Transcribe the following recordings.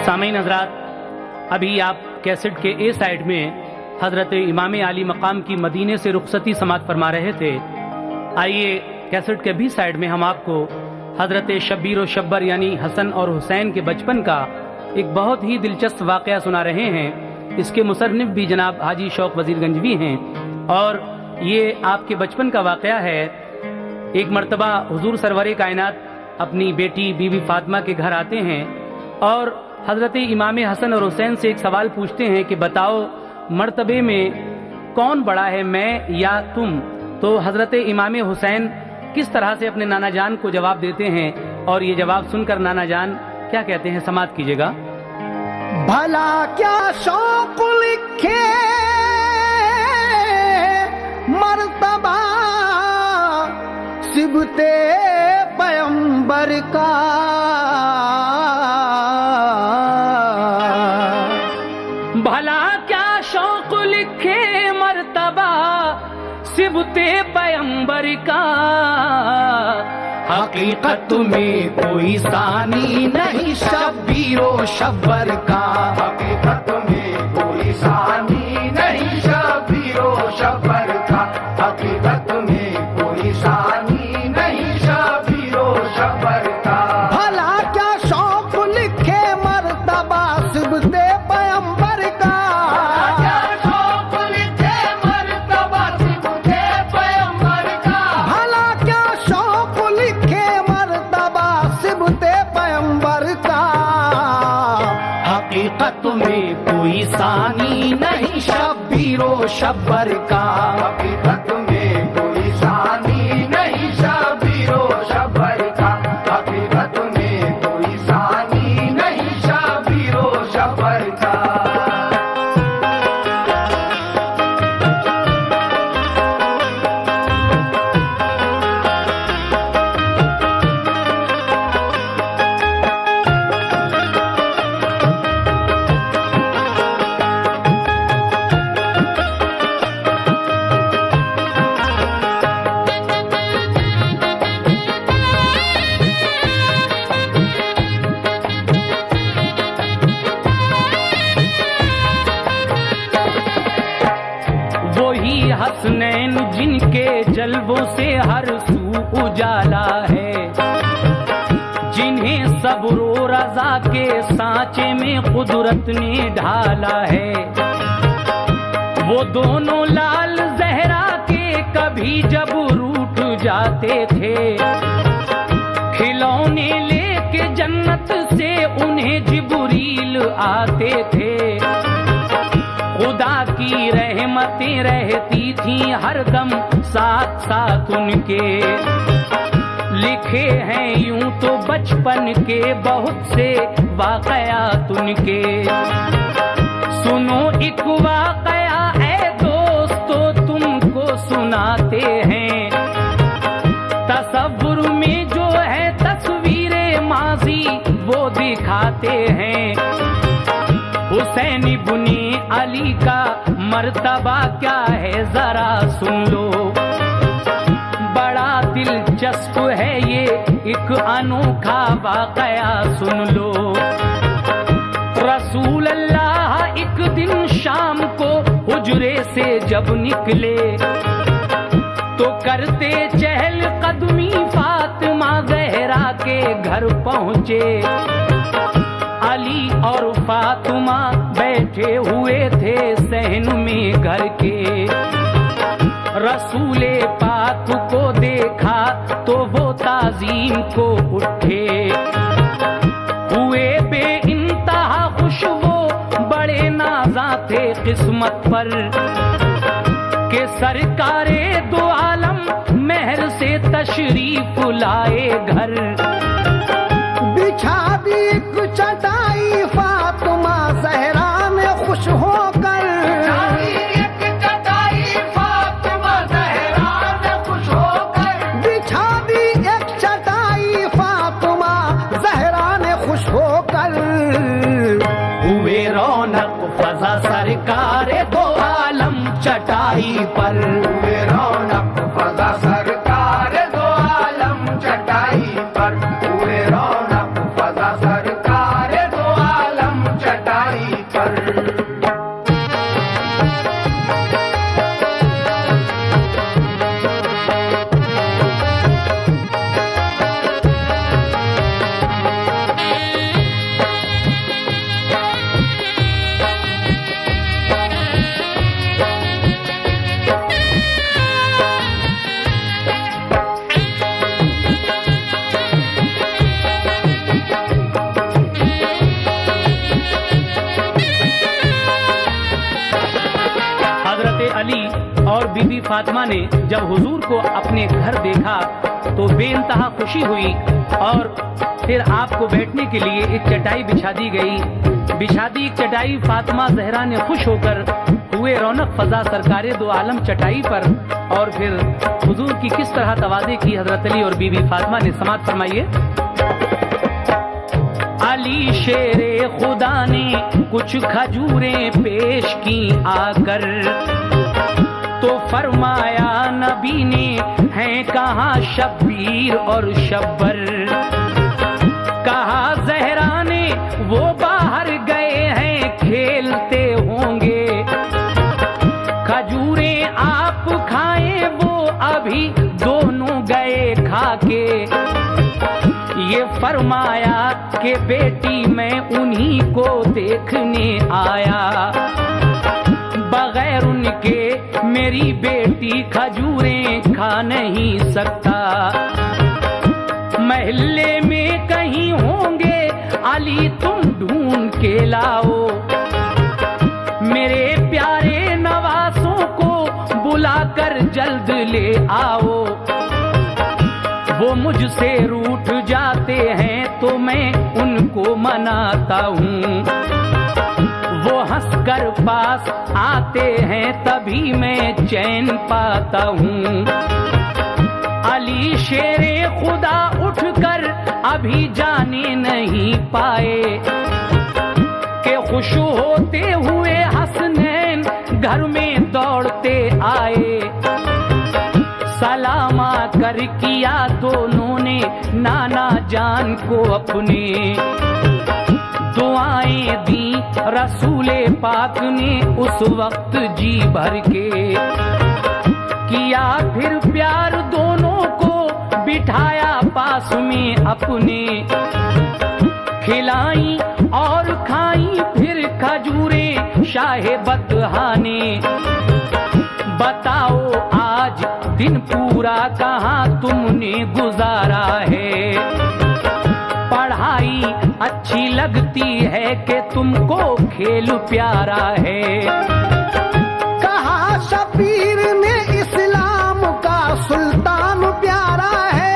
सामीन हजरात, अभी आप कैसेट के ए साइड में हजरत इमाम आली मकाम की मदीने से रुखसती समात फरमा रहे थे। आइए कैसेट के बी साइड में हम आपको हजरत शब्बीर और शब्बर यानी हसन और हुसैन के बचपन का एक बहुत ही दिलचस्प वाक़या सुना रहे हैं। इसके मुसन्निफ भी जनाब हाजी शौक वजीरगंजवी हैं और ये आपके बचपन का वाक़या है। एक मर्तबा हुजूर सरवर कायनात अपनी बेटी बीबी फातिमा के घर आते हैं और हजरत इमाम हसन और हुसैन से एक सवाल पूछते हैं कि बताओ मर्तबे में कौन बड़ा है, मैं या तुम। तो हजरत इमाम हुसैन किस तरह से अपने नाना जान को जवाब देते हैं और ये जवाब सुनकर नाना जान क्या कहते हैं, समात कीजिएगा। भला क्या शौक लिखे मर्तबा सिबते पैगंबर का, भला क्या शौक लिखे मर्तबा सिबते पैगंबर का। हकीकत में कोई सानी नहीं शब्बीरो शब्बर का, हकीकत में कोई सानी नहीं शब्बीरो शब्बर का, हकीकत में कोई सानी नहीं शब्बीरो शब्बर का। भला क्या शौक लिखे मर्तबा सिबते पैगंबर का, क्या शौक लिखे मर्तबा सिबते पैगंबर का। भला क्या शौक लिखे मर्तबा सिबते पैगंबर का। हकीकत में कोई सानी नहीं शब्बीरो शब्बर का, हकीकत में कोई सानी नहीं शब्बीरो शब्बर का, हकीकत में कोई सानी नहीं शब्बीरो शब्बर का। हसनैन जिनके जलवों से हर सू उजाला है, जिन्हें सब्र रज़ा के सांचे में कुदरत ने ढाला है। वो दोनों लाल ज़हरा के कभी जब रूठ जाते थे, खिलौने लेके जन्नत से उन्हें जिब्रील आते थे। खुदा की रहमतें रहती थीं हरदम साथ साथ उनके, लिखे हैं यूं तो बचपन के बहुत से वाक़यात उनके। सुनो एक वाक़या ऐ दोस्तों तुमको सुनाते हैं, तसव्वुर में जो है तस्वीरे माज़ी वो दिखाते हैं। हुसैन इब्ने अली का मर्तबा क्या है जरा सुन लो, बड़ा दिलचस्प है ये एक अनोखा वाक़या सुन लो। रसूल अल्लाह एक दिन शाम को हुजरे से जब निकले, तो करते चहल कदमी फातिमा ज़हरा के घर पहुँचे। अली और फातिमा बैठे हुए थे सहन में घर के, रसूले पाक को देखा तो वो ताज़ीम को उठे। हुए बे इंतहा खुश वो बड़े नाज़ा थे किस्मत पर, के सरकारे दो आलम महर से तशरीफ लाए घर। बिछा दी चटाई फातिमा ज़हरा ने खुश होकर, एक चटाई फातिमा ज़हरा ने खुश होकर, बिछा दी एक चटाई फातिमा ज़हरा ने खुश होकर। हुए रौनक फज़ा सरकार दो आलम चटाई पर, हुए रौनक फज़ा सरकार दो आलम चटाई पर, हुए रौनक फज़ा सरकार दो आलम बीबी फातिमा ने जब हुजूर को अपने घर देखा तो बेइंतहा खुशी हुई और फिर आपको बैठने के लिए एक चटाई बिछा दी गई। बिछा दी चटाई, फातिमा जहरा ने खुश होकर हुए रौनक फजा सरकारे दो आलम चटाई पर। और फिर हुजूर की किस तरह तवाज़े की हजरत अली और बीबी फातिमा ने, समात फरमाइए। अली शेरे खुदा ने कुछ खजूरें पेश की आकर, तो फरमाया नबी ने हैं कहाँ शब्बीर और शब्बर। कहा जहरा ने वो बाहर गए हैं खेलते होंगे, खजूरें आप खाएं वो अभी दोनों गए खाके। ये फरमाया कि बेटी मैं उन्हीं को देखने आया, बगैर उनके मेरी बेटी खजूरें खा नहीं सकता। महल्ले में कहीं होंगे अली तुम ढूंढ के लाओ, मेरे प्यारे नवासों को बुलाकर जल्द ले आओ। वो मुझसे रूठ जाते हैं तो मैं उनको मनाता हूँ, वो हंसकर पास आते हैं तभी मैं चैन पाता हूँ। अली शेरे खुदा उठकर अभी जाने नहीं पाए कि खुश होते हुए हसनैन घर में दौड़ते आए। सलामा कर किया दोनों ने नाना जान को अपने, दुआएं दी रसूले पाक ने उस वक्त जी भर के। किया फिर प्यार दोनों को बिठाया पास में अपने, खिलाई और खाई फिर खजूरें शाहे बतहा ने। बताओ आज दिन पूरा कहाँ तुमने गुजारा है, पढ़ाई अच्छी लगती है कि तुमको खेल प्यारा है। कहा शबीर ने इस्लाम का सुल्तान प्यारा है,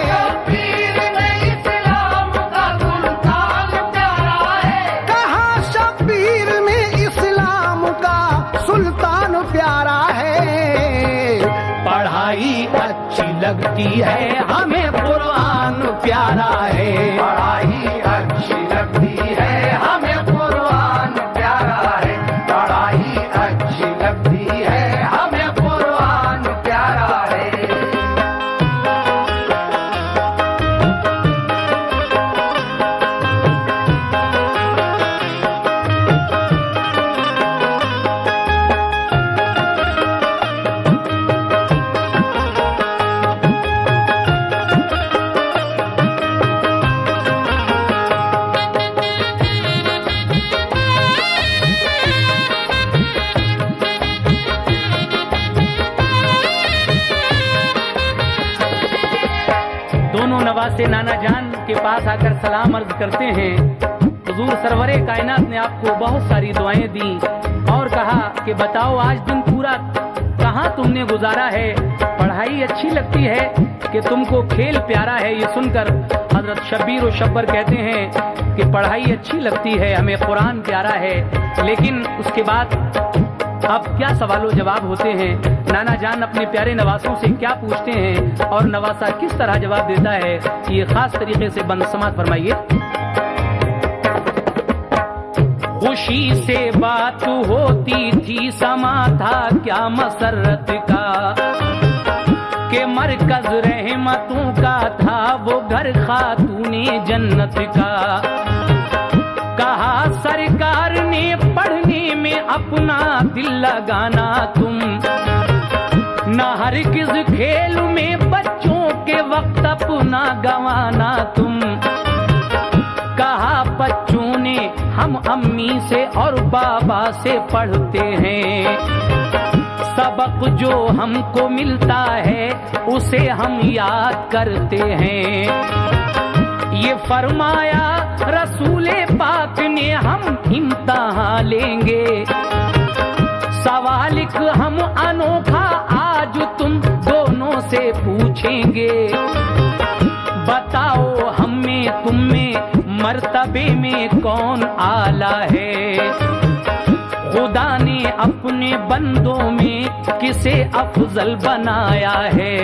शबीर ने इस्लाम का सुल्तान प्यारा है। कहा शबीर ने इस्लाम का सुल्तान प्यारा है। पढ़ाई अच्छी लगती है हमें कुरान प्यारा है, पढ़ाई अच्छी लगती है हमें कुरान प्यारा है, पढ़ाई अच्छी लगती है हमें कुरान प्यारा है। दोनों नवासे नाना जान के पास आकर सलाम अर्ज करते हैं। हुजूर सरवरे कायनात ने आपको बहुत सारी दुआएं दी और कहा कि बताओ आज दिन पूरा कहाँ तुमने गुजारा है, पढ़ाई अच्छी लगती है कि तुमको खेल प्यारा है। ये सुनकर हजरत शब्बीर और शब्बर कहते हैं कि पढ़ाई अच्छी लगती है हमें कुरान प्यारा है। लेकिन उसके बाद अब क्या सवालों जवाब होते हैं, नाना जान अपने प्यारे नवासों से क्या पूछते हैं और नवासा किस तरह जवाब देता है, ये खास तरीके से बंद समात फरमाइए। खुशी से बात होती थी समा था क्या मसरत का, के मरकज रहमतों का था वो घर खातूने जन्नत का। कहा सरकार ने पढ़ने में अपना दिल लगाना तुम, न हरगिज खेल में बच्चों के वक्त अपना गंवाना तुम। कहा बच्चों ने हम अम्मी से और बाबा से पढ़ते हैं, सबक जो हमको मिलता है उसे हम याद करते हैं। ये फरमाया रसूले पाक ने हम इम्तिहान लेंगे, सवालिक हम अनोखा आज तुम दोनों से पूछेंगे, बताओ हम में तुम में मर्तबे में कौन आला है। खुदा ने अपने बंदों में किसे अफजल बनाया है।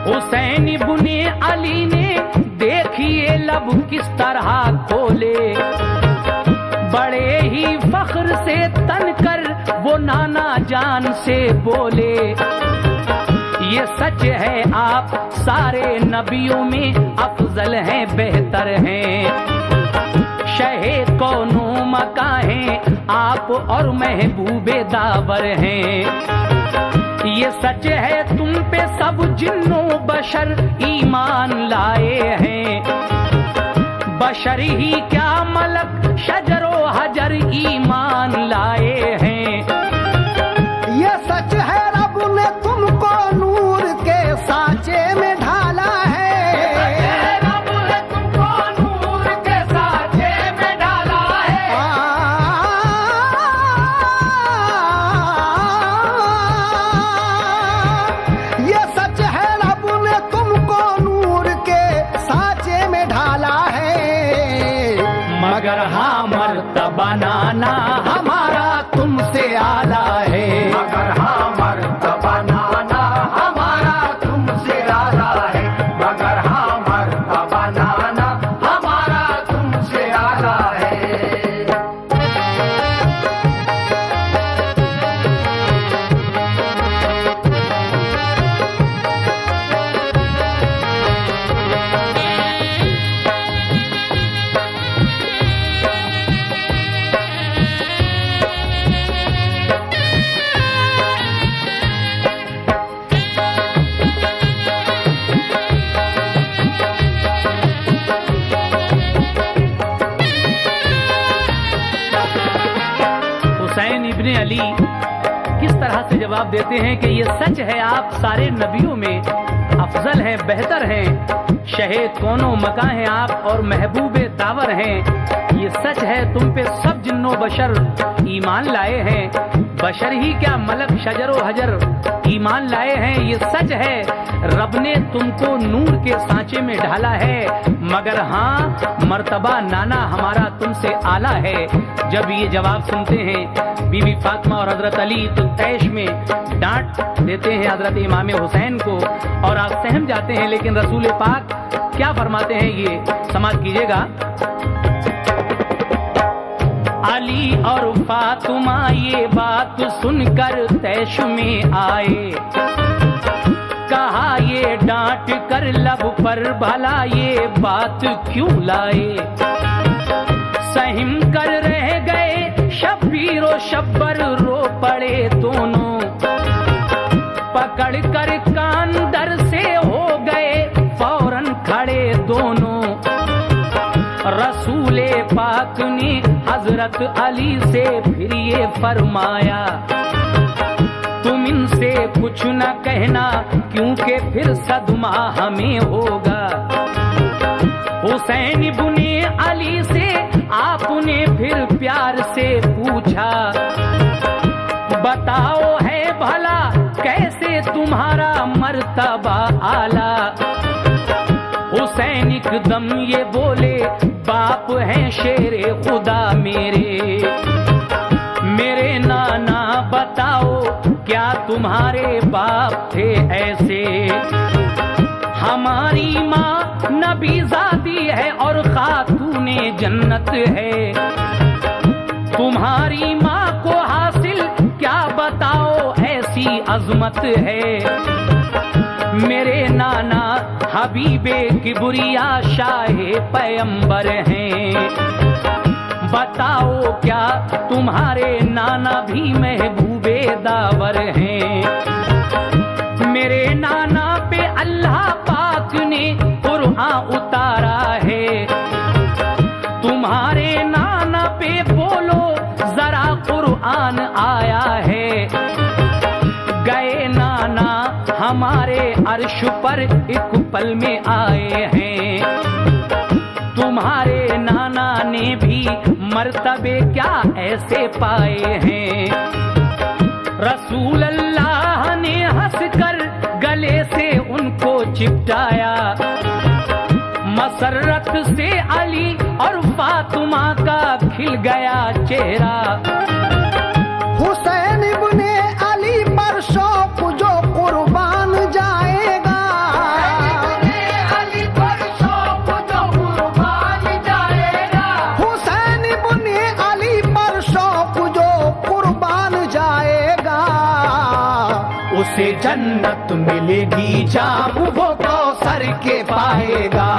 हुसैन इब्ने अली ने देखिए लब किस तरह खोले, बड़े ही फख्र से तनकर वो नाना जान से बोले, ये सच है आप सारे नबियों में अफजल हैं बेहतर हैं। शहे कौनो मका हैं आप और महबूबे दावर हैं। ये सच है तुम पे सब जिन्नो बशर ईमान लाए हैं। बशर ही क्या मलक शजरो हजर ईमान लाए हैं। ये सच है रब ने तुमको नूर के सांचे में ढाला है। रब ने तुमको नूर के सांचे में ढाला है। ये सच है रब ने तुमको नूर के सांचे में ढाला है। मगर हाँ मर्तबा नाना हमारा तुमसे आला है। मगर हाँ मर्तबा नाना हमारा तुमसे आला है। मगर हाँ मर्तबा नाना हमारा तुमसे आला है। हुसैन इब्ने अली किस तरह से जवाब देते हैं कि ये सच है आप सारे नबियों में अफजल हैं बेहतर हैं। शहे कोनो मका हैं आप और महबूबे दावर हैं। ये सच है तुम पे सब जिन्नो बशर ईमान लाए हैं। बशर ही क्या मलक शजरो हजर ईमान लाए हैं। ये सच है रब ने तुमको नूर के सांचे में ढाला है। मगर हाँ मर्तबा नाना हमारा तुमसे आला है। जब ये जवाब सुनते हैं बीबी फातिमा और हजरत अली तो तैश में डांट देते हैं हजरत इमाम हुसैन को और आप सहम जाते हैं। लेकिन रसूल पाक क्या फरमाते हैं ये समाअत कीजिएगा। अली और फातिमा ये बात सुनकर तैश में आए, कहा ये डांट कर लब पर भला ये बात क्यों लाए। सहिम कर रह गए शब्बीर और शब्बर रो पड़े दोनों, पकड़ कर कान दर से हो गए फौरन खड़े दोनों। रसूले पाक ने हजरत अली से फिर ये फरमाया, तुम इनसे कुछ न कहना क्योंकि फिर सदमा हमें होगा। हुसैन इब्ने अली से आपने फिर प्यार से पूछा, बताओ है भला कैसे तुम्हारा मर्तबा आला। हुसैन एकदम ये बोले, बाप हैं शेरे खुदा मेरे नाना बताओ क्या तुम्हारे बाप थे ऐसे। हमारी माँ नबीज़ादी है और खातूने जन्नत है। तुम्हारी माँ को हासिल क्या बताओ ऐसी अजमत है। मेरे नाना हबीबे किबरिया शाहे पैगंबर हैं। बताओ क्या तुम्हारे नाना भी महबूबे दावर हैं। मेरे नाना पे अल्लाह पाक ने कुरान उतारा है। तुम्हारे नाना पे बोलो जरा कुरान आया है। गए नाना हमारे अर्श पर एक पल में आए हैं। तुम्हारे नाना ने भी मर्तबे क्या ऐसे पाए हैं। रसूल अल्लाह ने हंसकर गले से उनको चिपटाया। मसरत से अली और फातिमा का खिल गया चेहरा। हुसैन इब्ने अली पर शौक जो कुर्बान जाएगा, अली पर शौक जो कुर्बान जाएगा, हुसैन इब्ने अली पर शौक जो कुर्बान जाएगा, उसे जन्नत मिलेगी जाम वो कौसर के पाएगा।